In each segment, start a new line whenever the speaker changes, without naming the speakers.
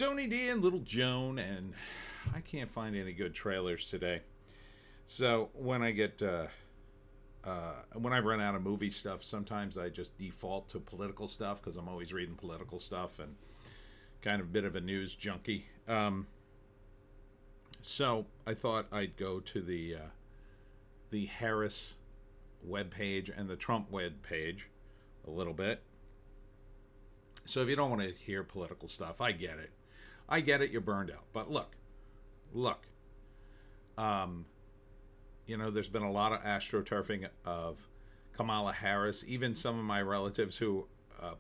Tony D and Little Joan, and I can't find any good trailers today. So when I get when I run out of movie stuff, sometimes I just default to political stuff because I'm always reading political stuff and kind of a bit of a news junkie. So I thought I'd go to the Harris webpage and the Trump webpage a little bit. So if you don't want to hear political stuff, I get it. I get it, you're burned out. But look. You know, there's been a lot of astroturfing of Kamala Harris. Even some of my relatives who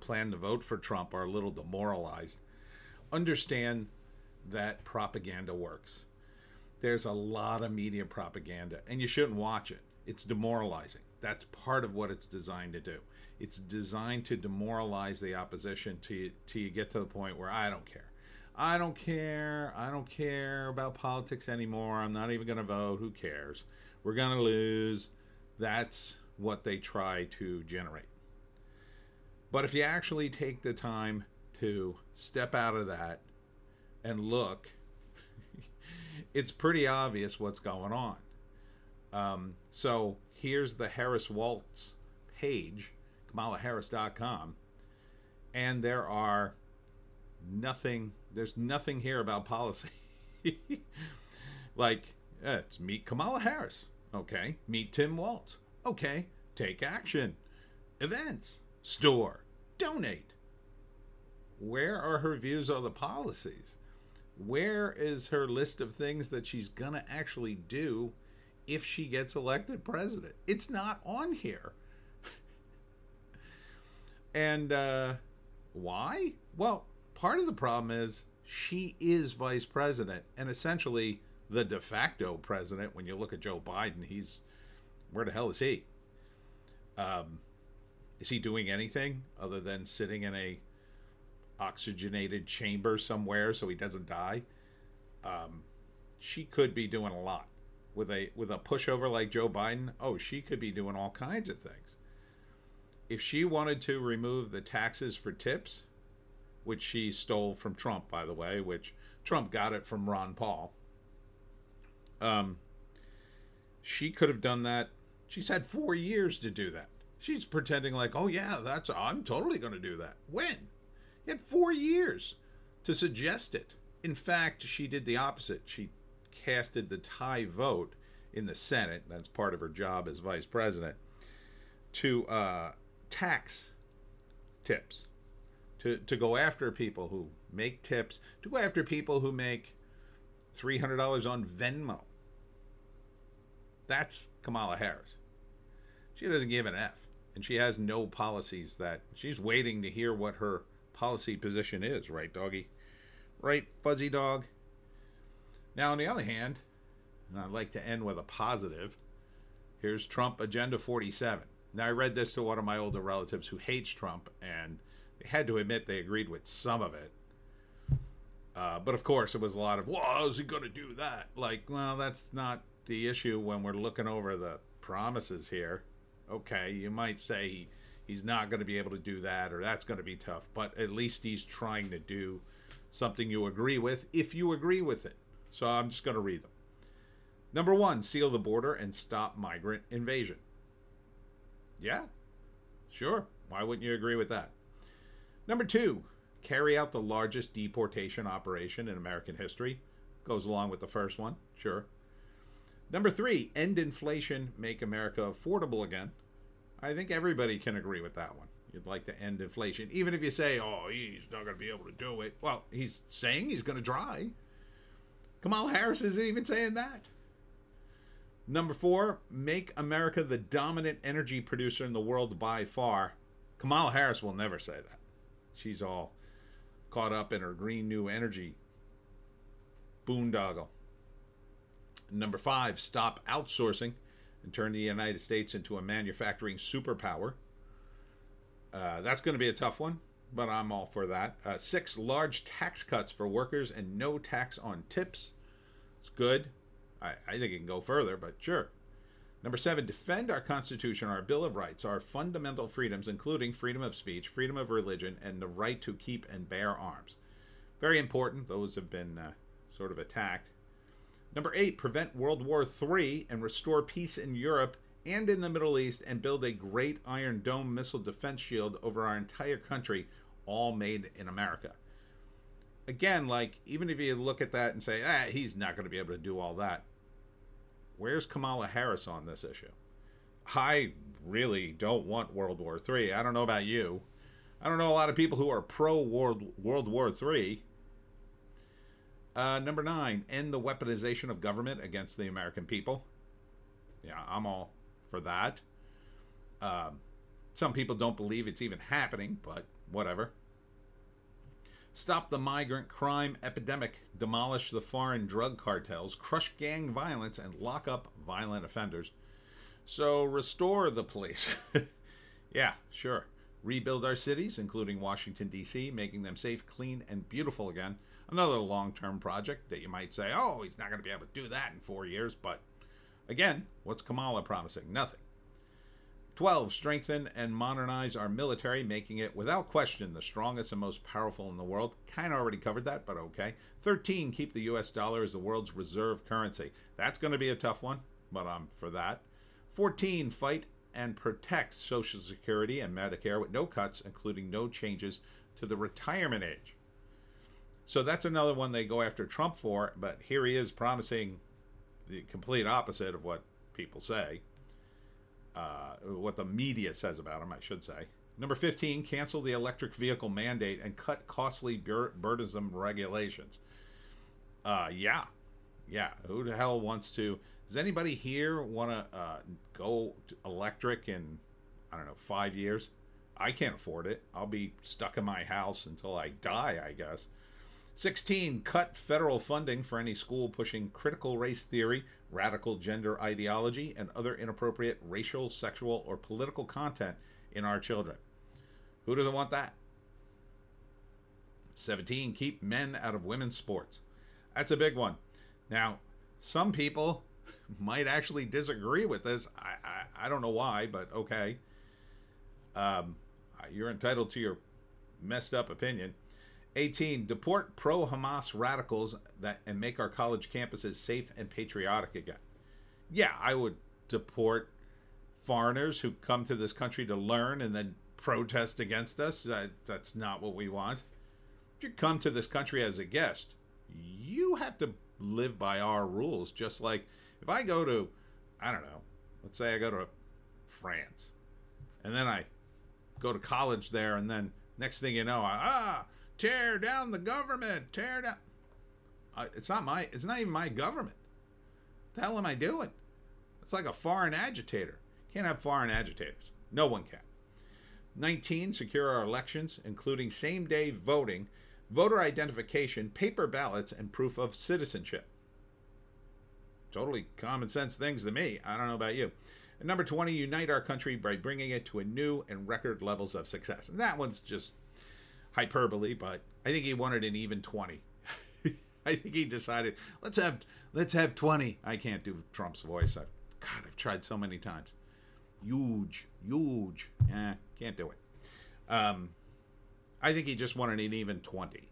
plan to vote for Trump are a little demoralized. Understand that propaganda works. There's a lot of media propaganda, and you shouldn't watch it. It's demoralizing. That's part of what it's designed to do. It's designed to demoralize the opposition till you get to the point where I don't care. I don't care about politics anymore. I'm not even going to vote. Who cares? We're going to lose. That's what they try to generate. But if you actually take the time to step out of that and look, it's pretty obvious what's going on. So here's the Harris Waltz page, KamalaHarris.com, and there's nothing here about policy. Like, it's meet Kamala Harris. Okay. Meet Tim Waltz. Okay. Take action. Events. Store. Donate. Where are her views on the policies? Where is her list of things that she's going to actually do if she gets elected president? It's not on here. And why? Well, part of the problem is she is vice president and essentially the de facto president. When you look at Joe Biden, where the hell is he? Is he doing anything other than sitting in a oxygenated chamber somewhere so he doesn't die? She could be doing a lot with a pushover like Joe Biden. Oh, she could be doing all kinds of things. If she wanted to remove the taxes for tips, which she stole from Trump, by the way, which Trump got it from Ron Paul, she could have done that. She's had 4 years to do that. She's pretending like, oh yeah, I'm totally going to do that. When? You had 4 years to suggest it. In fact, she did the opposite. She casted the tie vote in the Senate. That's part of her job as vice president, to tax tips, to go after people who make tips, to go after people who make $300 on Venmo. That's Kamala Harris. She doesn't give an F, and she has no policies that she's waiting to hear what her policy position is. Right, doggy? Right, fuzzy dog? Now, on the other hand, and I'd like to end with a positive, here's Trump Agenda 47. Now, I read this to one of my older relatives who hates Trump, and they had to admit they agreed with some of it. But of course, it was a lot of, well, how's he going to do that? Like, well, that's not the issue when we're looking over the promises here. Okay, you might say he's not going to be able to do that, or that's going to be tough, but at least he's trying to do something you agree with, if you agree with it. So I'm just going to read them. Number 1, seal the border and stop migrant invasion. Yeah, sure. Why wouldn't you agree with that? Number 2, carry out the largest deportation operation in American history. Goes along with the first one, sure. Number 3, end inflation, make America affordable again. I think everybody can agree with that one. You'd like to end inflation, even if you say, oh, he's not going to be able to do it. Well, he's saying he's going to try. Kamala Harris isn't even saying that. Number 4, make America the dominant energy producer in the world by far. Kamala Harris will never say that. She's all caught up in her green new energy boondoggle. Number 5, stop outsourcing and turn the United States into a manufacturing superpower. That's going to be a tough one, but I'm all for that. 6, large tax cuts for workers and no tax on tips. It's good. I think it can go further, but sure. Number 7, defend our Constitution, our Bill of Rights, our fundamental freedoms, including freedom of speech, freedom of religion, and the right to keep and bear arms. Very important. Those have been sort of attacked. Number 8, prevent World War III and restore peace in Europe and in the Middle East and build a great Iron Dome missile defense shield over our entire country, all made in America. Again, like, even if you look at that and say, he's not going to be able to do all that. Where's Kamala Harris on this issue? I really don't want World War III. I don't know about you. I don't know a lot of people who are pro-World War III. Number 9, end the weaponization of government against the American people. Yeah, I'm all for that. Some people don't believe it's even happening, but whatever. Stop the migrant crime epidemic, demolish the foreign drug cartels, crush gang violence, and lock up violent offenders. So restore the police. Yeah, sure. Rebuild our cities, including Washington, D.C., making them safe, clean, and beautiful again. Another long-term project that you might say, oh, he's not going to be able to do that in 4 years. But again, what's Kamala promising? Nothing. 12, strengthen and modernize our military, making it, without question, the strongest and most powerful in the world. Kind of already covered that, but okay. 13, keep the U.S. dollar as the world's reserve currency. That's going to be a tough one, but I'm for that. 14, fight and protect Social Security and Medicare with no cuts, including no changes to the retirement age. So that's another one they go after Trump for, but here he is promising the complete opposite of what people say. What the media says about him, I should say. Number 15, cancel the electric vehicle mandate and cut costly, burdensome regulations. Yeah. Who the hell wants to? Does anybody here want to go to electric in, I don't know, 5 years? I can't afford it. I'll be stuck in my house until I die, I guess. 16, cut federal funding for any school pushing critical race theory, radical gender ideology, and other inappropriate racial, sexual, or political content in our children. Who doesn't want that? 17, keep men out of women's sports. That's a big one. Now, some people might actually disagree with this. I don't know why, but okay. You're entitled to your messed up opinion. 18, deport pro-Hamas radicals and make our college campuses safe and patriotic again. Yeah, I would deport foreigners who come to this country to learn and then protest against us. That's not what we want. If you come to this country as a guest, you have to live by our rules. Just like if I go to, I don't know, let's say I go to France, and then I go to college there, and then next thing you know, tear down the government, tear down. It's not even my government. What the hell am I doing? It's like a foreign agitator. Can't have foreign agitators. No one can. 19, secure our elections, including same-day voting, voter identification, paper ballots, and proof of citizenship. Totally common sense things to me. I don't know about you. And number 20, unite our country by bringing it to a new and record levels of success. And that one's just hyperbole, but I think he wanted an even 20. I think he decided, let's have 20. I can't do Trump's voice. I've tried so many times. Huge. Can't do it. I think he just wanted an even 20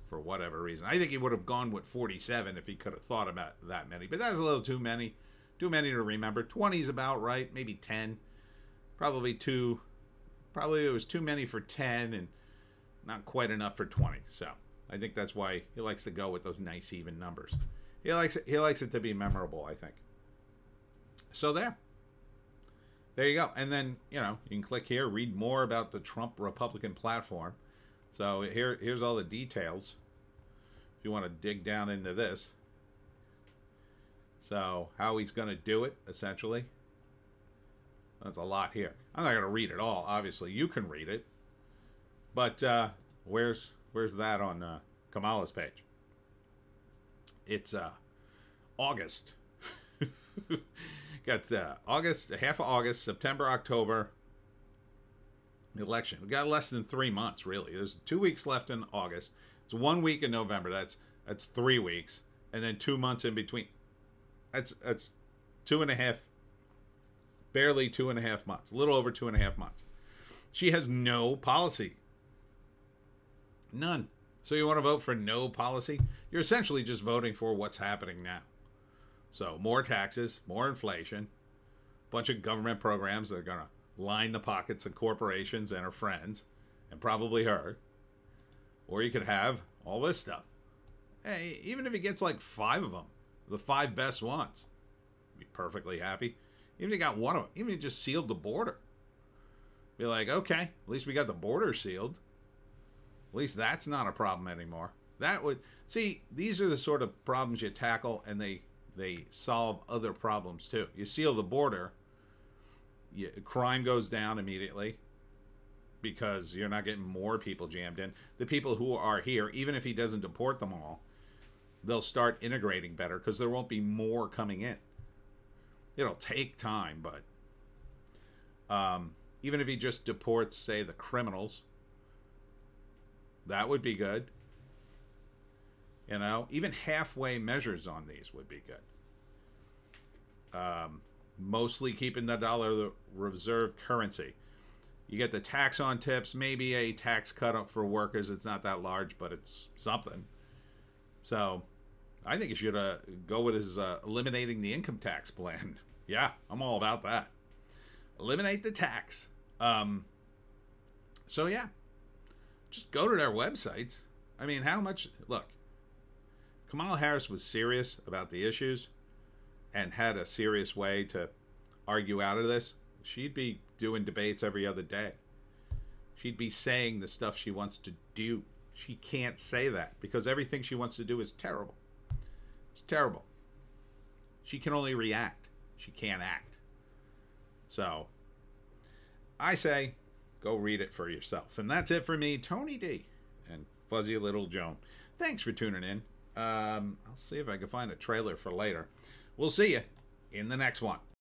for whatever reason. I think he would have gone with 47 if he could have thought about that many, but that's a little too many. Too many to remember. 20 is about right, maybe 10. Probably it was too many for 10 and not quite enough for 20. So I think that's why he likes to go with those nice even numbers. He likes it to be memorable, I think. So there you go. And then, you can click here, read more about the Trump Republican platform. So here's all the details if you want to dig down into this. So how he's going to do it, essentially. That's a lot here. I'm not going to read it all, obviously. You can read it. But where's that on Kamala's page? It's August. Got August, half of August, September, October, election. We got less than 3 months, really. There's 2 weeks left in August. It's 1 week in November. That's 3 weeks, and then 2 months in between. That's 2.5, barely 2.5 months, a little over 2.5 months. She has no policy. None. So you want to vote for no policy? You're essentially just voting for what's happening now. So more taxes, more inflation, a bunch of government programs that are going to line the pockets of corporations and her friends, and probably her. Or you could have all this stuff. Hey, even if he gets like 5 of them, the 5 best ones, be perfectly happy. Even if he got one of them, even if he just sealed the border, be like, okay, at least we got the border sealed. At least that's not a problem anymore. That would, see, these are the sort of problems you tackle, and they solve other problems too. You seal the border, crime goes down immediately because you're not getting more people jammed in. The people who are here, even if he doesn't deport them all, they'll start integrating better because there won't be more coming in. It'll take time, but even if he just deports, say, the criminals, that would be good. You know, even halfway measures on these would be good. Mostly keeping the dollar the reserve currency. You get the tax on tips, maybe a tax cut up for workers. It's not that large, but it's something. So I think you should go with his eliminating the income tax plan. Yeah, I'm all about that. Eliminate the tax. So yeah, just go to their websites. I mean, how much? Look, Kamala Harris was serious about the issues and had a serious way to argue out of this. She'd be doing debates every other day. She'd be saying the stuff she wants to do. She can't say that because everything she wants to do is terrible. It's terrible. She can only react. She can't act. So, I say, go read it for yourself. And that's it for me, Tony D. and Fuzzy Little Joan. Thanks for tuning in. I'll see if I can find a trailer for later. We'll see you in the next one.